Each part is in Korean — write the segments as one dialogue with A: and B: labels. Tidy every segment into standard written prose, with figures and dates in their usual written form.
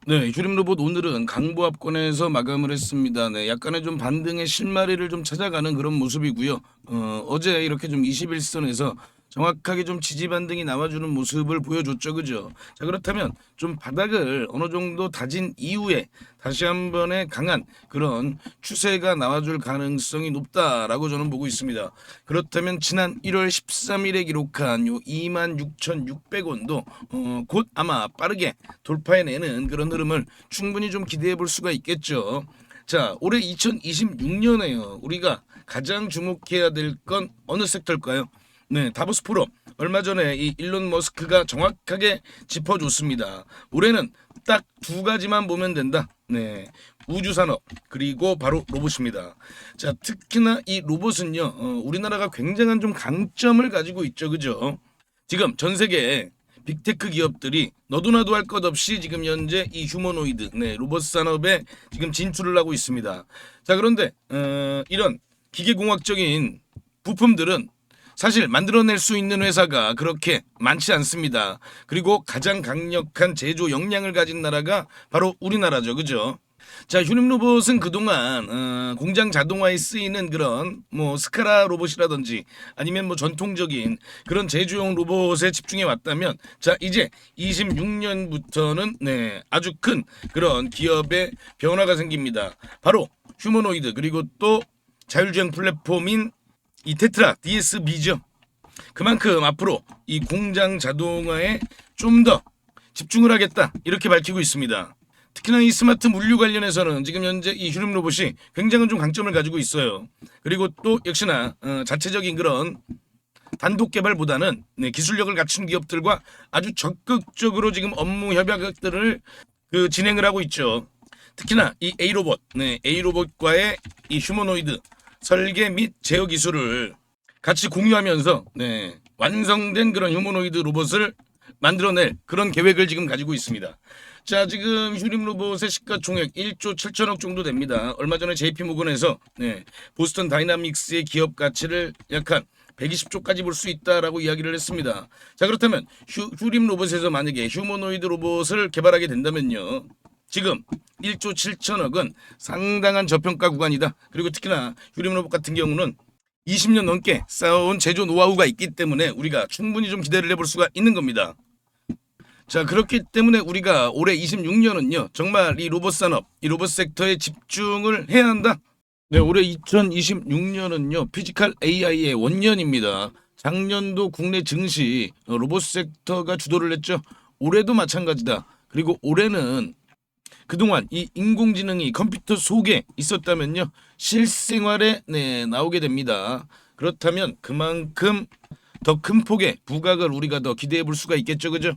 A: 네, 휴림 로봇 오늘은 강보합권에서 마감을 했습니다. 네, 약간의 좀 반등의 실마리를 좀 찾아가는 그런 모습이고요. 어제 이렇게 좀 21선에서 정확하게 좀 지지 반등이 나와주는 모습을 보여줬죠, 그죠? 자, 그렇다면 좀 바닥을 어느 정도 다진 이후에 다시 한 번의 강한 그런 추세가 나와줄 가능성이 높다라고 저는 보고 있습니다. 그렇다면 지난 1월 13일에 기록한 요 26,600원도 곧 아마 빠르게 돌파해내는 그런 흐름을 충분히 좀 기대해 볼 수가 있겠죠. 자, 올해 2026년에요. 우리가 가장 주목해야 될 건 어느 섹터일까요? 네, 다보스 프로 얼마 전에 이 일론 머스크가 정확하게 짚어줬습니다. 올해는 딱 두 가지만 보면 된다. 네, 우주 산업 그리고 바로 로봇입니다. 자, 특히나 이 로봇은요, 우리나라가 굉장한 좀 강점을 가지고 있죠, 그죠? 지금 전 세계 빅테크 기업들이 너도나도 할 것 없이 지금 현재 이 휴머노이드, 네, 로봇 산업에 지금 진출을 하고 있습니다. 자, 그런데 이런 기계공학적인 부품들은 사실 만들어낼 수 있는 회사가 그렇게 많지 않습니다. 그리고 가장 강력한 제조 역량을 가진 나라가 바로 우리나라죠. 그죠? 자, 휴림 로봇은 그동안 공장 자동화에 쓰이는 그런 뭐 스카라 로봇이라든지 아니면 뭐 전통적인 그런 제조용 로봇에 집중해 왔다면, 자, 이제 26년부터는 네, 아주 큰 그런 기업의 변화가 생깁니다. 바로 휴머노이드 그리고 또 자율주행 플랫폼인 이 테트라 DSB죠. 그만큼 앞으로 이 공장 자동화에 좀 더 집중을 하겠다 이렇게 밝히고 있습니다. 특히나 이 스마트 물류 관련해서는 지금 현재 이 휴림 로봇이 굉장한 좀 강점을 가지고 있어요. 그리고 또 역시나 자체적인 그런 단독 개발보다는 네, 기술력을 갖춘 기업들과 아주 적극적으로 지금 업무 협약들을 진행을 하고 있죠. 특히나 이 A로봇, 네, A로봇과의 이 휴머노이드 설계 및 제어 기술을 같이 공유하면서 네, 완성된 그런 휴머노이드 로봇을 만들어낼 그런 계획을 지금 가지고 있습니다. 자, 지금 휴림 로봇의 시가총액 1조 7천억 정도 됩니다. 얼마 전에 JP 모건에서 네, 보스턴 다이나믹스의 기업 가치를 약 한 120조까지 볼 수 있다라고 이야기를 했습니다. 자, 그렇다면 휴림 로봇에서 만약에 휴머노이드 로봇을 개발하게 된다면요, 지금 1조 7천억은 상당한 저평가 구간이다. 그리고 특히나 휴림 로봇 같은 경우는 20년 넘게 쌓아온 제조 노하우가 있기 때문에 우리가 충분히 좀 기대를 해볼 수가 있는 겁니다. 자, 그렇기 때문에 우리가 올해 26년은요, 정말 이 로봇 산업, 이 로봇 섹터에 집중을 해야 한다. 네, 올해 2026년은요, 피지컬 AI의 원년입니다. 작년도 국내 증시 로봇 섹터가 주도를 했죠. 올해도 마찬가지다. 그리고 올해는 그동안 이 인공지능이 컴퓨터 속에 있었다면요, 실생활에 네, 나오게 됩니다. 그렇다면 그만큼 더 큰 폭의 부각을 우리가 더 기대해 볼 수가 있겠죠, 그죠?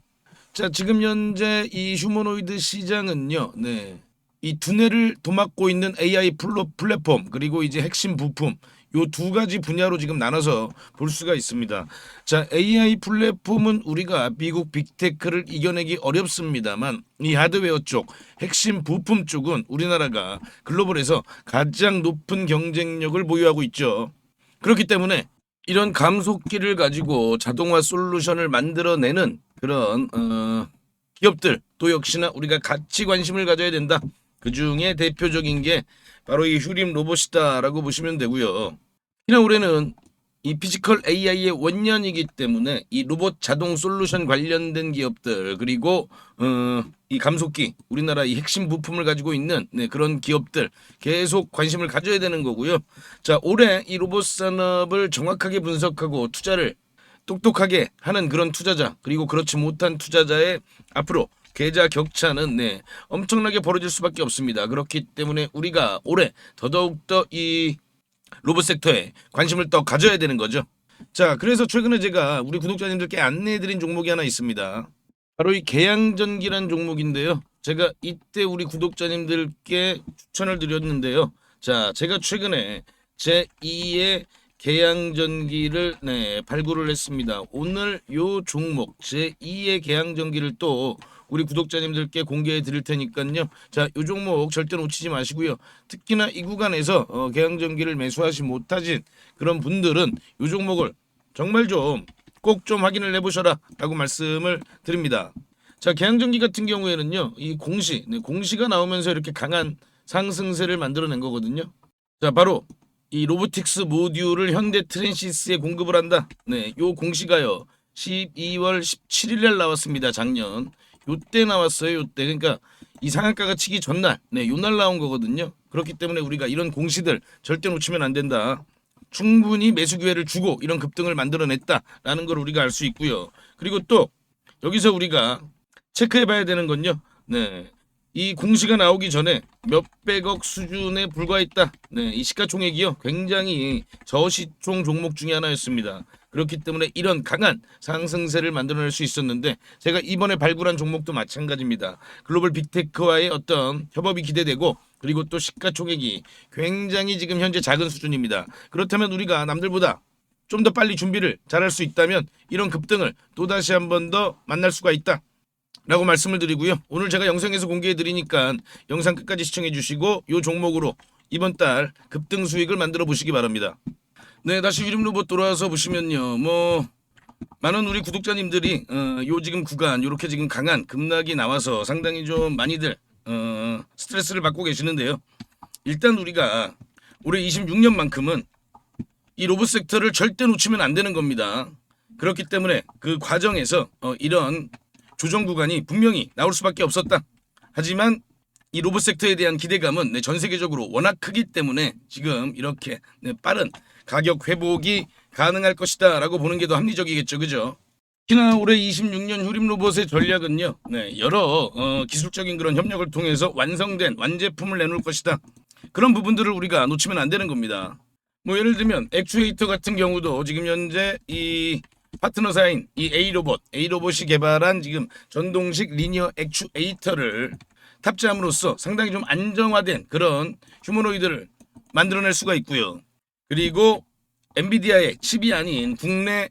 A: 자, 지금 현재 이 휴머노이드 시장은요, 네, 이 두뇌를 도맡고 있는 AI 플랫폼 그리고 이제 핵심 부품, 요 두 가지 분야로 지금 나눠서 볼 수가 있습니다. 자, AI 플랫폼은 우리가 미국 빅테크를 이겨내기 어렵습니다만, 이 하드웨어 쪽, 핵심 부품 쪽은 우리나라가 글로벌에서 가장 높은 경쟁력을 보유하고 있죠. 그렇기 때문에 이런 감속기를 가지고 자동화 솔루션을 만들어내는 그런 기업들 또 역시나 우리가 같이 관심을 가져야 된다. 그 중에 대표적인 게 바로 이 휴림 로봇이다라고 보시면 되고요. 특히나 올해는 이 피지컬 AI의 원년이기 때문에 이 로봇 자동 솔루션 관련된 기업들 그리고 이 감속기 우리나라 이 핵심 부품을 가지고 있는 네, 그런 기업들 계속 관심을 가져야 되는 거고요. 자, 올해 이 로봇 산업을 정확하게 분석하고 투자를 똑똑하게 하는 그런 투자자 그리고 그렇지 못한 투자자의 앞으로 계좌 격차는 네, 엄청나게 벌어질 수밖에 없습니다. 그렇기 때문에 우리가 올해 더더욱더 이 로봇 섹터에 관심을 더 가져야 되는 거죠. 자, 그래서 최근에 제가 우리 구독자님들께 안내해드린 종목이 하나 있습니다. 바로 이 계양전기란 종목인데요. 제가 이때 우리 구독자님들께 추천을 드렸는데요. 자, 제가 최근에 제 2의 계양전기를 네, 발굴을 했습니다. 오늘 요 종목 제 2의 계양전기를 또 우리 구독자님들께 공개해 드릴 테니까요. 자, 요 종목 절대 놓치지 마시고요. 특히나 이 구간에서 계양전기를 매수하지 못하신 그런 분들은 요 종목을 정말 좀 꼭 좀 확인을 해보셔라 라고 말씀을 드립니다. 자, 개항전기 같은 경우에는요, 이 공시가 나오면서 이렇게 강한 상승세를 만들어낸 거거든요. 자, 바로 이 로보틱스 모듈을 현대 트랜시스에 공급을 한다. 네, 요 공시가요 12월 17일 날 나왔습니다. 작년 요때 나왔어요. 요때 그러니까 이 상한가가 치기 전날, 네, 요날 나온 거거든요. 그렇기 때문에 우리가 이런 공시들 절대 놓치면 안 된다. 충분히 매수 기회를 주고 이런 급등을 만들어냈다라는 걸 우리가 알 수 있고요. 그리고 또 여기서 우리가 체크해봐야 되는 건요. 네, 이 공시가 나오기 전에 몇백억 수준에 불과했다. 네, 이 시가총액이요 굉장히 저시총 종목 중에 하나였습니다. 그렇기 때문에 이런 강한 상승세를 만들어낼 수 있었는데 제가 이번에 발굴한 종목도 마찬가지입니다. 글로벌 빅테크와의 어떤 협업이 기대되고 그리고 또 시가총액이 굉장히 지금 현재 작은 수준입니다. 그렇다면 우리가 남들보다 좀 더 빨리 준비를 잘할 수 있다면 이런 급등을 또다시 한 번 더 만날 수가 있다 라고 말씀을 드리고요. 오늘 제가 영상에서 공개해 드리니까 영상 끝까지 시청해 주시고 이 종목으로 이번 달 급등 수익을 만들어 보시기 바랍니다. 네, 다시 유림로봇 돌아와서 보시면요. 뭐 많은 우리 구독자님들이 요 지금 구간 요렇게 지금 강한 급락이 나와서 상당히 좀 많이들 스트레스를 받고 계시는데요. 일단 우리가 올해 26년만큼은 이 로봇 섹터를 절대 놓치면 안 되는 겁니다. 그렇기 때문에 그 과정에서 이런 조정 구간이 분명히 나올 수밖에 없었다. 하지만 이 로봇 섹터에 대한 기대감은 전 세계적으로 워낙 크기 때문에 지금 이렇게 빠른 가격 회복이 가능할 것이다 라고 보는 게 더 합리적이겠죠. 그죠? 특히나 올해 26년 휴림 로봇의 전략은요. 여러 기술적인 그런 협력을 통해서 완성된 완제품을 내놓을 것이다. 그런 부분들을 우리가 놓치면 안 되는 겁니다. 뭐 예를 들면 액추에이터 같은 경우도 지금 현재 이 파트너사인 이 A로봇이 개발한 지금 전동식 리니어 액추에이터를 탑재함으로써 상당히 좀 안정화된 그런 휴머노이드를 만들어낼 수가 있고요. 그리고 엔비디아의 칩이 아닌 국내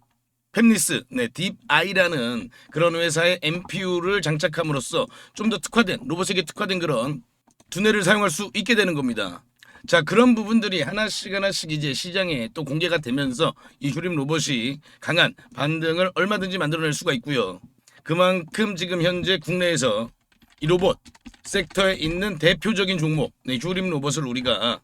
A: 팹리스, 딥아이라는 그런 회사의 MPU를 장착함으로써 좀 더 특화된 로봇에게 특화된 그런 두뇌를 사용할 수 있게 되는 겁니다. 자, 그런 부분들이 하나씩 이제 시장에 또 공개가 되면서 이 휴림 로봇이 강한 반등을 얼마든지 만들어낼 수가 있고요. 그만큼 지금 현재 국내에서 이 로봇 섹터에 있는 대표적인 종목, 휴림 로봇을 우리가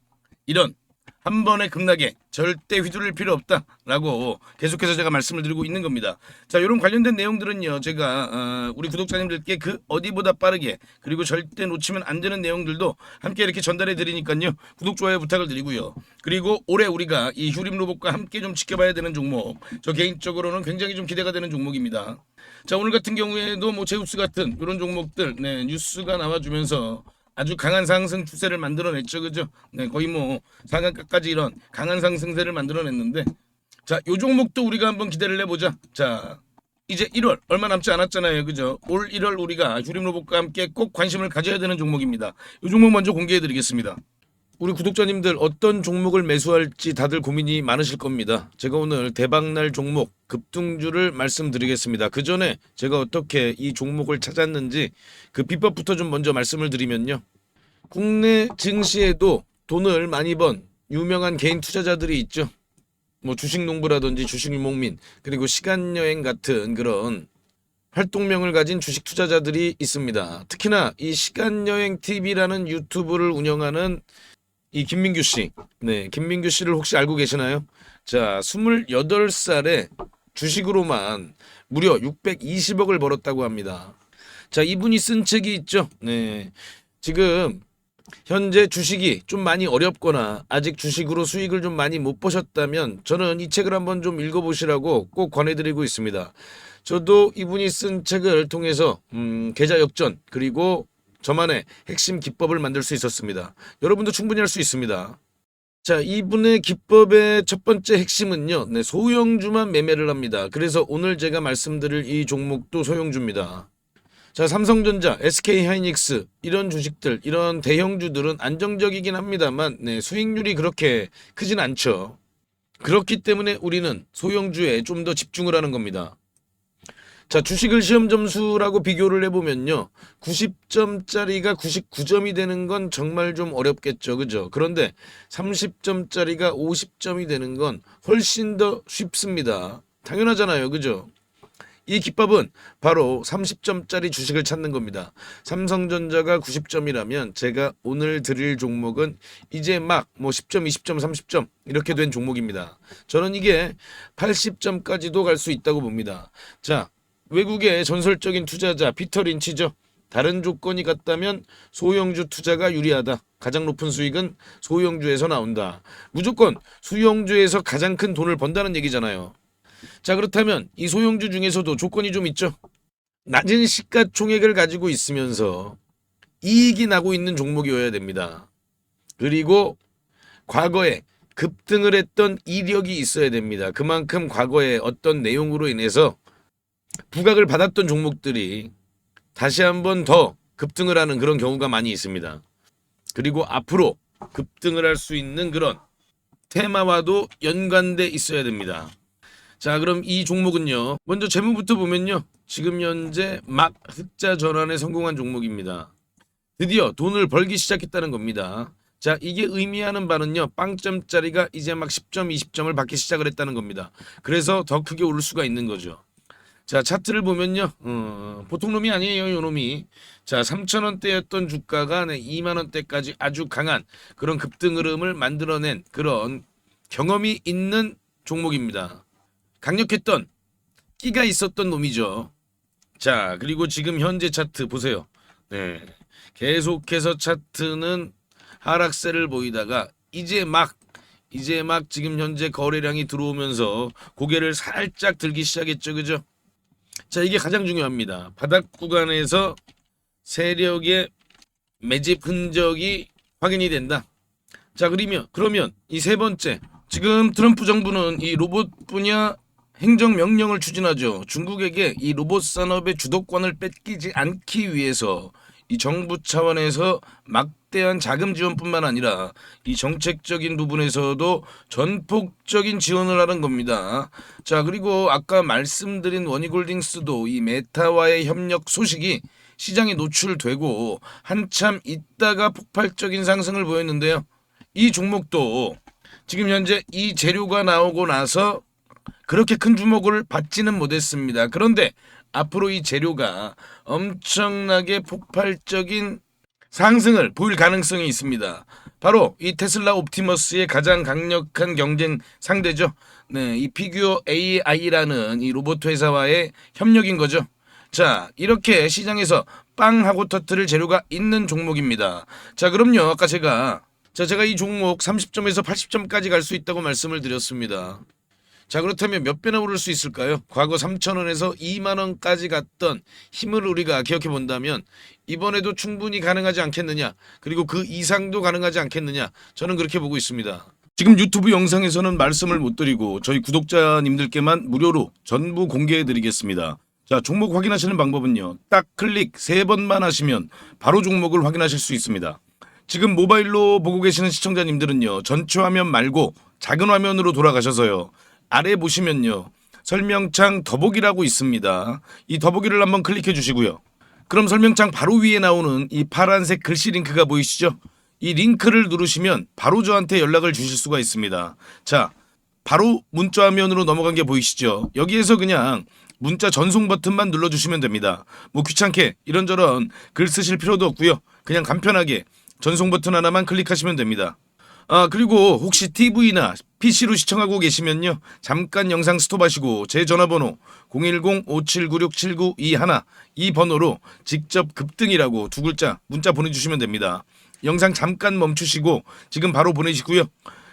A: 이런 한 번의 급락에 절대 휘둘릴 필요 없다라고 계속해서 제가 말씀을 드리고 있는 겁니다. 자, 이런 관련된 내용들은요, 제가 우리 구독자님들께 그 어디보다 빠르게 그리고 절대 놓치면 안 되는 내용들도 함께 이렇게 전달해 드리니까요, 구독 좋아요 부탁을 드리고요. 그리고 올해 우리가 이 휴림 로봇과 함께 좀 지켜봐야 되는 종목, 저 개인적으로는 굉장히 좀 기대가 되는 종목입니다. 자, 오늘 같은 경우에도 뭐 제우스 같은 이런 종목들 뉴스가 나와주면서 아주 강한 상승 추세를 만들어냈죠. 그죠? 거의 뭐 상한가까지 이런 강한 상승세를 만들어냈는데, 자, 요 종목도 우리가 한번 기대를 해보자. 자, 이제 1월 얼마 남지 않았잖아요. 그죠? 올 1월 우리가 휴림 로봇과 함께 꼭 관심을 가져야 되는 종목입니다. 요 종목 먼저 공개해 드리겠습니다. 우리 구독자님들 어떤 종목을 매수할지 다들 고민이 많으실 겁니다. 제가 오늘 대박날 종목 급등주를 말씀드리겠습니다. 그 전에 제가 어떻게 이 종목을 찾았는지 그 비법부터 좀 먼저 말씀을 드리면요. 국내 증시에도 돈을 많이 번 유명한 개인 투자자들이 있죠. 뭐 주식농부라든지 주식유목민 그리고 시간여행 같은 그런 활동명을 가진 주식 투자자들이 있습니다. 특히나 이 시간여행 TV라는 유튜브를 운영하는 이 김민규 씨. 김민규 씨를 혹시 알고 계시나요? 자, 28살에 주식으로만 무려 620억을 벌었다고 합니다. 자, 이분이 쓴 책이 있죠. 지금 현재 주식이 좀 많이 어렵거나 아직 주식으로 수익을 좀 많이 못 보셨다면 저는 이 책을 한번 좀 읽어보시라고 꼭 권해드리고 있습니다. 저도 이분이 쓴 책을 통해서 계좌 역전 그리고 저만의 핵심 기법을 만들 수 있었습니다. 여러분도 충분히 할 수 있습니다. 자, 이분의 기법의 첫 번째 핵심은요. 소형주만 매매를 합니다. 그래서 오늘 제가 말씀드릴 이 종목도 소형주입니다. 자, 삼성전자, SK하이닉스 이런 주식들, 이런 대형주들은 안정적이긴 합니다만 수익률이 그렇게 크진 않죠. 그렇기 때문에 우리는 소형주에 좀 더 집중을 하는 겁니다. 자, 주식을 시험 점수라고 비교를 해보면요. 90점짜리가 99점이 되는 건 정말 좀 어렵겠죠. 그죠? 그런데 30점짜리가 50점이 되는 건 훨씬 더 쉽습니다. 당연하잖아요. 그죠? 이 기법은 바로 30점짜리 주식을 찾는 겁니다. 삼성전자가 90점이라면 제가 오늘 드릴 종목은 이제 막 뭐 10점, 20점, 30점 이렇게 된 종목입니다. 저는 이게 80점까지도 갈 수 있다고 봅니다. 자, 외국의 전설적인 투자자 피터 린치죠. 다른 조건이 같다면 소형주 투자가 유리하다. 가장 높은 수익은 소형주에서 나온다. 무조건 소형주에서 가장 큰 돈을 번다는 얘기잖아요. 자, 그렇다면 이 소형주 중에서도 조건이 좀 있죠. 낮은 시가총액을 가지고 있으면서 이익이 나고 있는 종목이어야 됩니다. 그리고 과거에 급등을 했던 이력이 있어야 됩니다. 그만큼 과거에 어떤 내용으로 인해서 부각을 받았던 종목들이 다시 한번 더 급등을 하는 그런 경우가 많이 있습니다. 그리고 앞으로 급등을 할 수 있는 그런 테마와도 연관돼 있어야 됩니다. 자, 그럼 이 종목은요. 먼저 재무부터 보면요. 지금 현재 막 흑자 전환에 성공한 종목입니다. 드디어 돈을 벌기 시작했다는 겁니다. 자, 이게 의미하는 바는요. 빵점짜리가 이제 막 10점, 20점을 받기 시작을 했다는 겁니다. 그래서 더 크게 오를 수가 있는 거죠. 자, 차트를 보면요. 보통 놈이 아니에요, 요 놈이. 자, 3,000원대였던 주가가 2만원대까지 아주 강한 그런 급등 흐름을 만들어낸 그런 경험이 있는 종목입니다. 강력했던 끼가 있었던 놈이죠. 자, 그리고 지금 현재 차트 보세요. 네, 계속해서 차트는 하락세를 보이다가 이제 막 지금 현재 거래량이 들어오면서 고개를 살짝 들기 시작했죠. 그죠? 자, 이게 가장 중요합니다. 바닥 구간에서 세력의 매집 흔적이 확인이 된다. 자, 그러면 이 세 번째, 지금 트럼프 정부는 이 로봇 분야 행정명령을 추진하죠. 중국에게 이 로봇 산업의 주도권을 뺏기지 않기 위해서 이 정부 차원에서 막대한 자금 지원뿐만 아니라 이 정책적인 부분에서도 전폭적인 지원을 하는 겁니다. 자, 그리고 아까 말씀드린 원희골딩스도 이 메타와의 협력 소식이 시장에 노출되고 한참 있다가 폭발적인 상승을 보였는데요. 이 종목도 지금 현재 이 재료가 나오고 나서 그렇게 큰 주목을 받지는 못했습니다. 그런데 앞으로 이 재료가 엄청나게 폭발적인 상승을 보일 가능성이 있습니다. 바로 이 테슬라 옵티머스의 가장 강력한 경쟁 상대죠. 네, 이 피규어 AI라는 이 로봇 회사와의 협력인 거죠. 자, 이렇게 시장에서 빵 하고 터트릴 재료가 있는 종목입니다. 자, 그럼요. 아까 제가 이 종목 30점에서 80점까지 갈 수 있다고 말씀을 드렸습니다. 자, 그렇다면 몇 배나 오를 수 있을까요? 과거 3,000원에서 2만원까지 갔던 힘을 우리가 기억해 본다면 이번에도 충분히 가능하지 않겠느냐, 그리고 그 이상도 가능하지 않겠느냐, 저는 그렇게 보고 있습니다. 지금 유튜브 영상에서는 말씀을 못 드리고 저희 구독자님들께만 무료로 전부 공개해 드리겠습니다. 자, 종목 확인하시는 방법은요. 딱 클릭 3번만 하시면 바로 종목을 확인하실 수 있습니다. 지금 모바일로 보고 계시는 시청자님들은요. 전체 화면 말고 작은 화면으로 돌아가셔서요. 아래 보시면요. 설명창 더보기라고 있습니다. 이 더보기를 한번 클릭해 주시고요. 그럼 설명창 바로 위에 나오는 이 파란색 글씨 링크가 보이시죠? 이 링크를 누르시면 바로 저한테 연락을 주실 수가 있습니다. 자, 바로 문자 화면으로 넘어간 게 보이시죠? 여기에서 그냥 문자 전송 버튼만 눌러주시면 됩니다. 뭐 귀찮게 이런저런 글 쓰실 필요도 없고요. 그냥 간편하게 전송 버튼 하나만 클릭하시면 됩니다. 아, 그리고 혹시 TV나 PC로 시청하고 계시면요. 잠깐 영상 스톱하시고 제 전화번호 010-5796-7921 이 번호로 직접 급등이라고 두 글자 문자 보내주시면 됩니다. 영상 잠깐 멈추시고 지금 바로 보내시고요.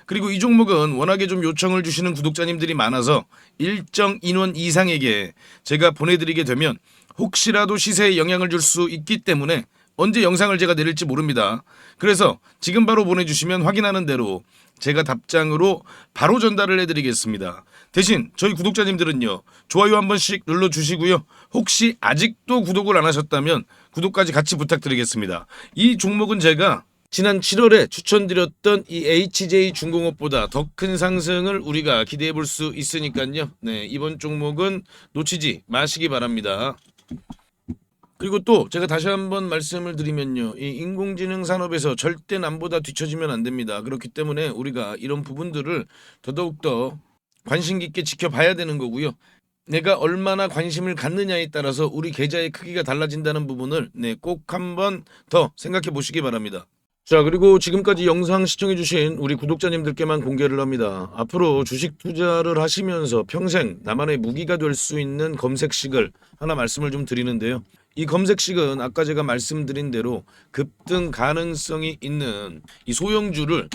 A: 그리고 이 종목은 워낙에 좀 요청을 주시는 구독자님들이 많아서 일정 인원 이상에게 제가 보내드리게 되면 혹시라도 시세에 영향을 줄 수 있기 때문에 언제 영상을 제가 내릴지 모릅니다. 그래서 지금 바로 보내주시면 확인하는 대로 제가 답장으로 바로 전달을 해드리겠습니다. 대신 저희 구독자님들은요. 좋아요 한 번씩 눌러주시고요. 혹시 아직도 구독을 안 하셨다면 구독까지 같이 부탁드리겠습니다. 이 종목은 제가 지난 7월에 추천드렸던 이 HJ중공업보다 더 큰 상승을 우리가 기대해 볼 수 있으니까요. 네, 이번 종목은 놓치지 마시기 바랍니다. 그리고 또 제가 다시 한번 말씀을 드리면요. 이 인공지능 산업에서 절대 남보다 뒤처지면 안 됩니다. 그렇기 때문에 우리가 이런 부분들을 더더욱더 관심 깊게 지켜봐야 되는 거고요. 내가 얼마나 관심을 갖느냐에 따라서 우리 계좌의 크기가 달라진다는 부분을 꼭 한번 더 생각해 보시기 바랍니다. 자, 그리고 지금까지 영상 시청해주신 우리 구독자님들께만 공개를 합니다. 앞으로 주식 투자를 하시면서 평생 나만의 무기가 될 수 있는 검색식을 하나 말씀을 좀 드리는데요. 이 검색식은 아까 제가 말씀드린 대로 급등 가능성이 있는 이 소형주를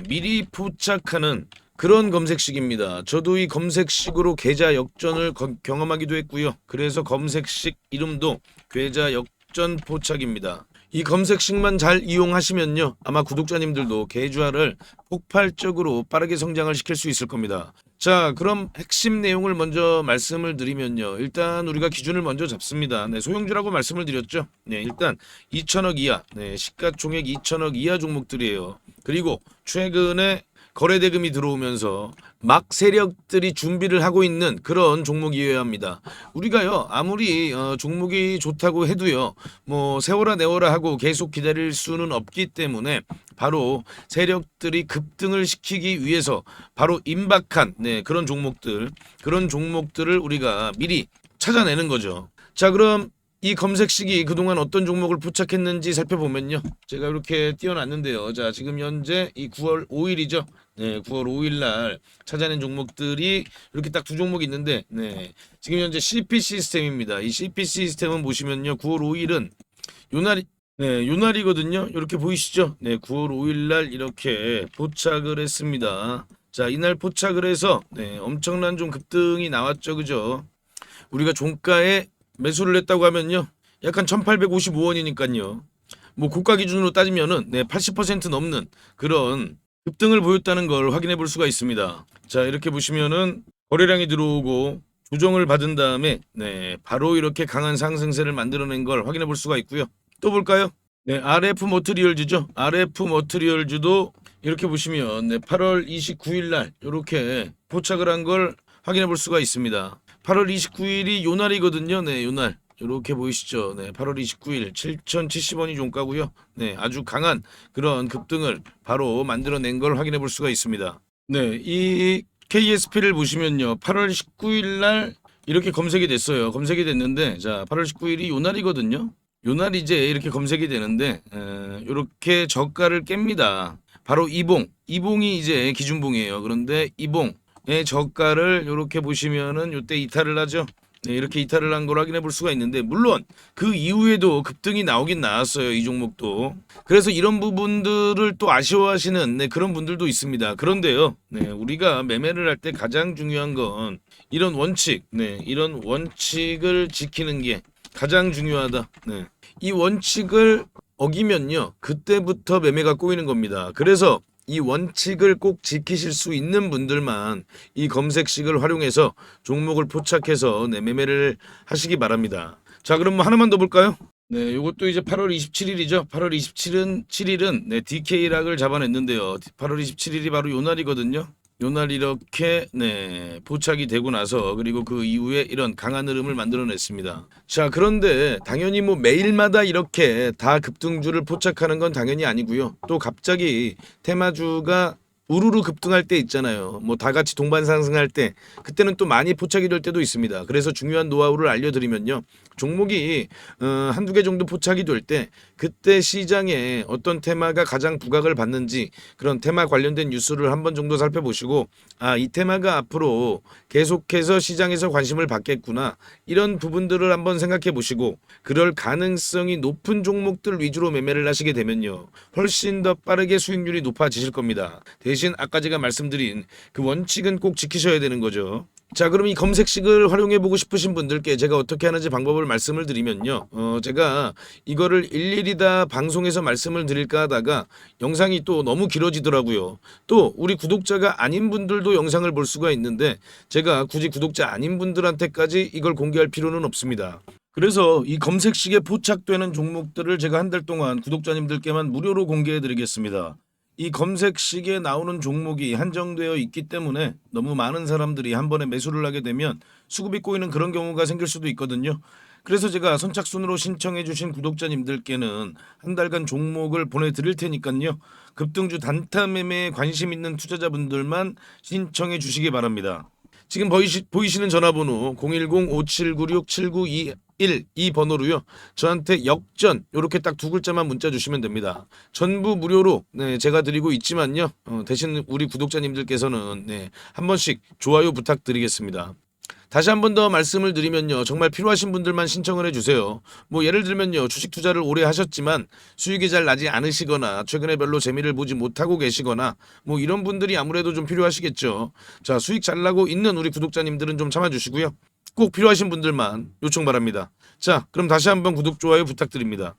A: 미리 포착하는 그런 검색식입니다. 저도 이 검색식으로 계좌 역전을 경험하기도 했고요. 그래서 검색식 이름도 계좌 역전 포착입니다. 이 검색식만 잘 이용하시면요, 아마 구독자님들도 계좌를 폭발적으로 빠르게 성장을 시킬 수 있을 겁니다. 자, 그럼 핵심 내용을 먼저 말씀을 드리면요, 일단 우리가 기준을 먼저 잡습니다. 소형주라고 말씀을 드렸죠. 일단 2천억 이하, 시가총액 2천억 이하 종목들이에요. 그리고 최근에 거래대금이 들어오면서 막 세력들이 준비를 하고 있는 그런 종목이어야 합니다. 우리가요, 아무리 종목이 좋다고 해도요, 뭐 세워라 내워라 하고 계속 기다릴 수는 없기 때문에 바로 세력들이 급등을 시키기 위해서 바로 임박한 그런 종목들을 우리가 미리 찾아내는 거죠. 자, 그럼 이 검색식이 그동안 어떤 종목을 포착했는지 살펴보면요, 제가 이렇게 띄워놨는데요. 자, 지금 현재 이 9월 5일이죠. 9월 5일 날 찾아낸 종목들이 이렇게 딱 두 종목이 있는데, 지금 현재 CP 시스템입니다. 이 CP 시스템은 보시면요, 9월 5일은 요날이거든요. 이렇게 보이시죠? 9월 5일 날 이렇게 포착을 했습니다. 자, 이날 포착을 해서 엄청난 좀 급등이 나왔죠, 그죠? 우리가 종가에 매수를 했다고 하면요, 약간 1855원이니까요. 뭐 고가 기준으로 따지면은 80% 넘는 그런 급등을 보였다는 걸 확인해 볼 수가 있습니다. 자, 이렇게 보시면은 거래량이 들어오고 조정을 받은 다음에 바로 이렇게 강한 상승세를 만들어낸 걸 확인해 볼 수가 있고요. 또 볼까요? RF 머트리얼즈죠. RF 머트리얼즈도 이렇게 보시면 8월 29일 날 이렇게 포착을 한 걸 확인해 볼 수가 있습니다. 8월 29일이 요날이거든요. 요날. 이렇게 보이시죠? 8월 29일 7,070원이 종가고요. 아주 강한 그런 급등을 바로 만들어낸 걸 확인해 볼 수가 있습니다. 이 KSP를 보시면요, 8월 19일 날 이렇게 검색이 됐어요. 검색이 됐는데, 자, 8월 19일이 요날이거든요. 요날 이제 이렇게 검색이 되는데, 이렇게 저가를 깹니다. 바로 이봉이 이제 기준봉이에요. 그런데 이봉의 저가를 이렇게 보시면은 이때 이탈을 하죠. 이렇게 이탈을 한 걸 확인해 볼 수가 있는데, 물론 그 이후에도 급등이 나오긴 나왔어요, 이 종목도. 그래서 이런 부분들을 또 아쉬워하시는 그런 분들도 있습니다. 그런데요, 우리가 매매를 할 때 가장 중요한 건 이런 이런 원칙을 지키는 게 가장 중요하다. 이 원칙을 어기면요, 그때부터 매매가 꼬이는 겁니다. 그래서 이 원칙을 꼭 지키실 수 있는 분들만 이 검색식을 활용해서 종목을 포착해서 매매를 하시기 바랍니다. 자, 그럼 뭐 하나만 더 볼까요? 요것도 이제 8월 27일이죠. 8월 27일은 DK락을 잡아냈는데요. 8월 27일이 바로 요 날이거든요. 요날 이렇게 포착이 되고 나서, 그리고 그 이후에 이런 강한 흐름을 만들어냈습니다. 자, 그런데 당연히 뭐 매일마다 이렇게 다 급등주를 포착하는 건 당연히 아니고요. 또 갑자기 테마주가 우르르 급등할 때 있잖아요. 뭐 다 같이 동반 상승할 때, 그때는 또 많이 포착이 될 때도 있습니다. 그래서 중요한 노하우를 알려드리면요, 종목이 한두 개 정도 포착이 될 때 그때 시장에 어떤 테마가 가장 부각을 받는지, 그런 테마 관련된 뉴스를 한 번 정도 살펴보시고, 이 테마가 앞으로 계속해서 시장에서 관심을 받겠구나, 이런 부분들을 한번 생각해 보시고, 그럴 가능성이 높은 종목들 위주로 매매를 하시게 되면요, 훨씬 더 빠르게 수익률이 높아지실 겁니다. 대신 아까 제가 말씀드린 그 원칙은 꼭 지키셔야 되는 거죠. 자, 그럼 이 검색식을 활용해 보고 싶으신 분들께 제가 어떻게 하는지 방법을 말씀을 드리면요, 제가 이거를 일일이 다 방송에서 말씀을 드릴까 하다가 영상이 또 너무 길어지더라고요. 또 우리 구독자가 아닌 분들도 영상을 볼 수가 있는데, 제가 굳이 구독자 아닌 분들한테까지 이걸 공개할 필요는 없습니다. 그래서 이 검색식에 포착되는 종목들을 제가 한 달 동안 구독자님들께만 무료로 공개해 드리겠습니다. 이 검색식에 나오는 종목이 한정되어 있기 때문에 너무 많은 사람들이 한 번에 매수를 하게 되면 수급이 꼬이는 그런 경우가 생길 수도 있거든요. 그래서 제가 선착순으로 신청해 주신 구독자님들께는 한 달간 종목을 보내드릴 테니까요, 급등주 단타 매매에 관심 있는 투자자분들만 신청해 주시기 바랍니다. 지금 보이시는 전화번호 010-5796-7921 이 번호로요. 저한테 역전 요렇게 딱 두 글자만 문자 주시면 됩니다. 전부 무료로 네, 제가 드리고 있지만요. 대신 우리 구독자님들께서는 네, 한 번씩 좋아요 부탁드리겠습니다. 다시 한 번 더 말씀을 드리면요. 정말 필요하신 분들만 신청을 해주세요. 뭐 예를 들면요. 주식 투자를 오래 하셨지만 수익이 잘 나지 않으시거나 최근에 별로 재미를 보지 못하고 계시거나 뭐 이런 분들이 아무래도 좀 필요하시겠죠. 자, 수익 잘 나고 있는 우리 구독자님들은 좀 참아주시고요. 꼭 필요하신 분들만 요청 바랍니다. 자, 그럼 다시 한번 구독, 좋아요 부탁드립니다.